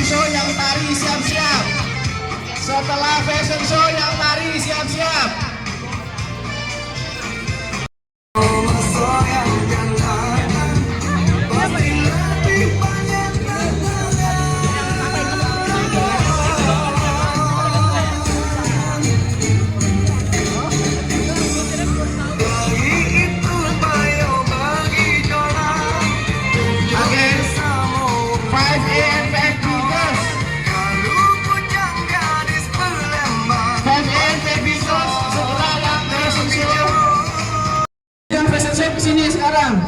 show yang tari siap-siap. Setelah fashion show yang tari siap-siap. Sini sekarang.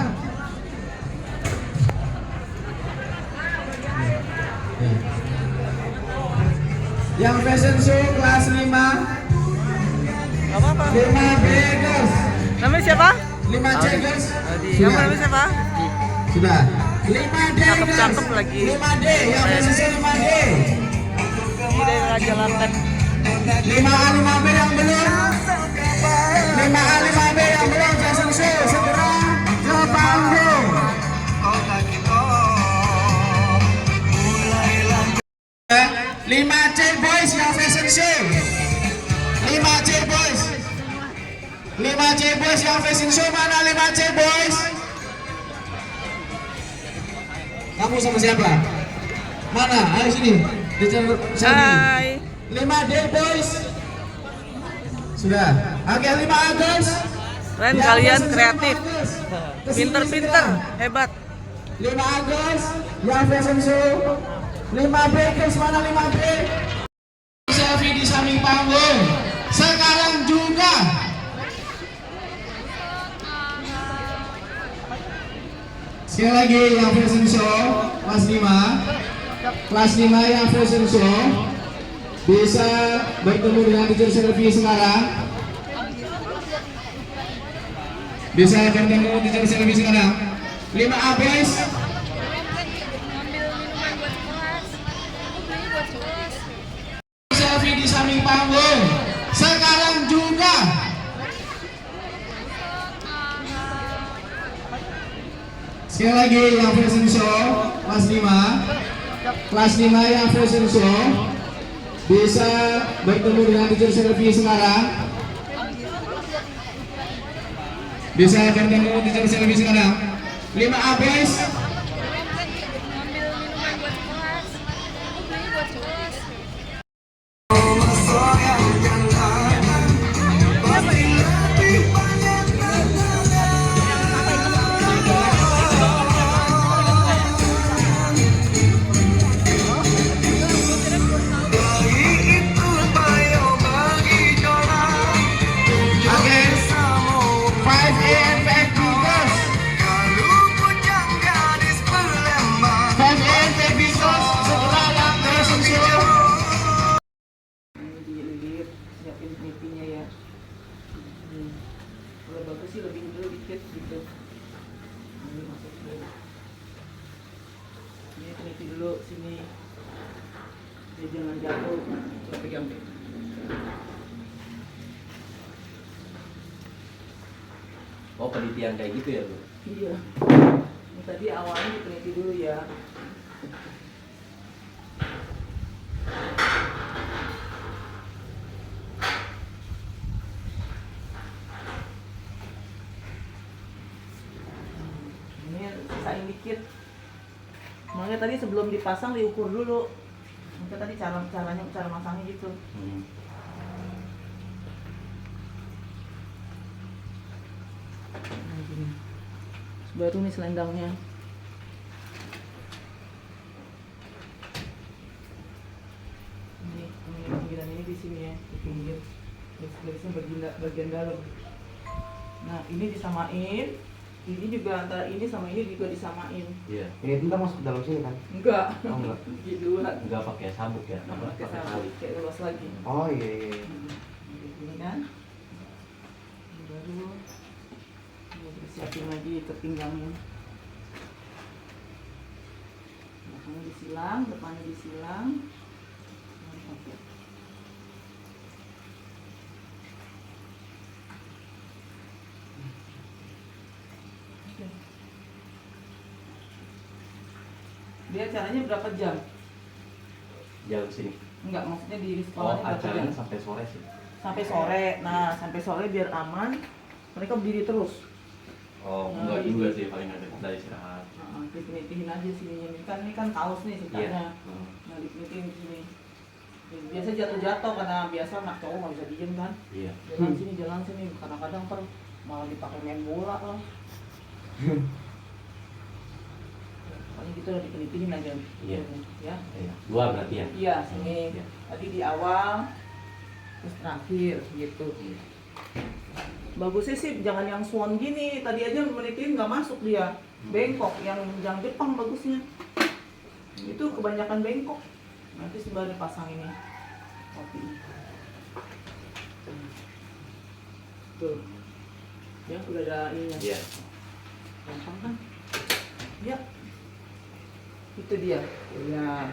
Yang fashion show kelas 5. Apa? 5B girls. Namanya siapa? 5C girls. Kamu namanya siapa? Sudah. 5D girls. Cakep lagi. 5D yang fashion show 5D. Ini dari Raja Lantek. 5A 5B yang belum. 5A 5B yang belum fashion show segera ke panggung. 5C boys yang fashion show. 5C boys. 5C boys yang fashion show mana 5C boys? Kamu sama siapa? Mana? Ayo sini. Hai. 5D boys. Sudah. Oke 5A girls. Keren kalian kreatif. Pinter-pinter, hebat. 5A girls yang fashion show. 5B girls mana 5B? Selfie di samping panggung. Sekarang juga. Sekali lagi yang fashion show kelas 5. Kelas 5 yang fashion show bisa bertemu dengan teacher selfie sekarang. Bisa bertemu teacher selfie sekarang. 5A boys. Selfie di samping panggung. Sekarang juga. Sekali lagi yang fashion show kelas 5. Kelas 5 yang fashion show bisa bertemu dengan teacher selfie sekarang. Bisa bertemu teacher selfie sekarang. 5A boys. Kalau bagus sih lebih dulu dikit gitu. Ini masuk dulu. Ini teliti dulu sini. Jadi jangan jatuh. Coba pegang deh. Oh, penelitian kayak gitu ya, Bu? Iya. Ini tadi awalnya diteliti dulu ya. Sisain dikit. Makanya tadi sebelum dipasang diukur dulu. Mungkin tadi cara masangnya gitu. Nah, gini. Baru nih selendangnya. Ini pinggiran ini di sini ya, di pinggir. Garisnya bagian dalam. Nah, ini disamain. Ini juga antara ini sama ini juga disamain. Iya. Ini tinta masuk ke dalam sini kan? Enggak. Oh enggak. Gitu kan. Enggak pakai sabuk ya? Pakai sabuk, kayak luas lagi. Oh iya. Ini kan. Baru siapin lagi ikat pinggangnya. Belakangnya disilang, depannya disilang. Dia caranya berapa jam? Jauh sini. Enggak, maksudnya di Oh, sekolah ini berapa acaranya jam? sampai sore sih. Sampai sore. Nah, sampai sore biar aman. Mereka berdiri terus. Oh, Nah, enggak gitu. juga sih, paling ada kita istirahat. Nah, dipinitin aja sininya. Ini kan kaos nih Iya. ceritanya. Nah, dipinitin di sini. Biasa jatuh-jatuh karena biasa anak cowok nggak bisa diem kan. Iya. Jalan sini. Kadang-kadang malah dipakai main bola lah. Paling gitu udah dipinitin aja. Iya. Ya. Iya. Dua berarti ya? Iya, sini. Iya. Tadi di awal, terus terakhir gitu. Bagusnya sih jangan yang swan gini. Tadi aja menitin nggak masuk dia. Bengkok, yang Jepang bagusnya. Itu kebanyakan bengkok. Nanti sembari pasang ini. Kopi. Tuh. Ya, udah ada ininya. Iya. Gampang kan? Ya. Itu dia. Ya.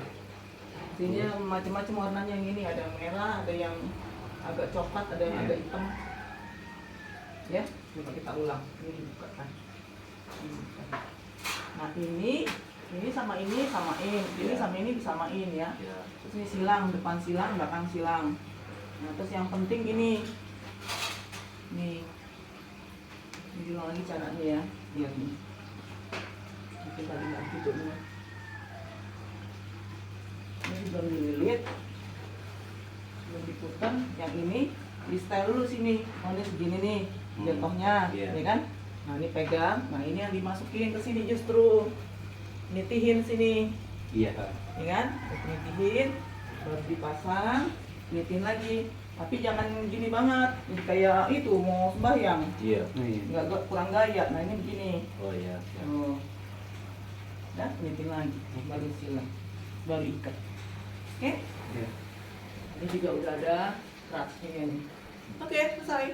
Sini macam-macam warnanya yang ini, ada yang merah, ada yang agak coklat, ada yang Iya. agak hitam. Ya, coba kita ulang. Ini dibuka kan. Nah, ini sama ini samain. Ini Iya. sama ini disamain ya. Iya. Terus ini silang, depan silang, belakang silang. Nah, terus yang penting ini. Nih. Ini diulang lagi caranya ya. Lihat nih. Mungkin tadi nggak gitu nih. Ini belum dililit, belum diputar. Yang ini di style dulu sini. Oh, ini segini nih jatuhnya, Iya. ya kan? Nah, ini pegang. Nah, ini yang dimasukin ke sini justru. Nitihin sini, Iya. ya kan? Nitihin, baru dipasang, nitihin lagi. Tapi jangan gini banget, jadi kayak itu mau sembahyang. Iya. Nggak kurang gaya. Nah, ini begini. Oh iya. Iya. Oh. Dan nitihin lagi, baru silang, baru ikat. Oke? Iya. Ini juga udah ada ratnya nih. Oke, selesai.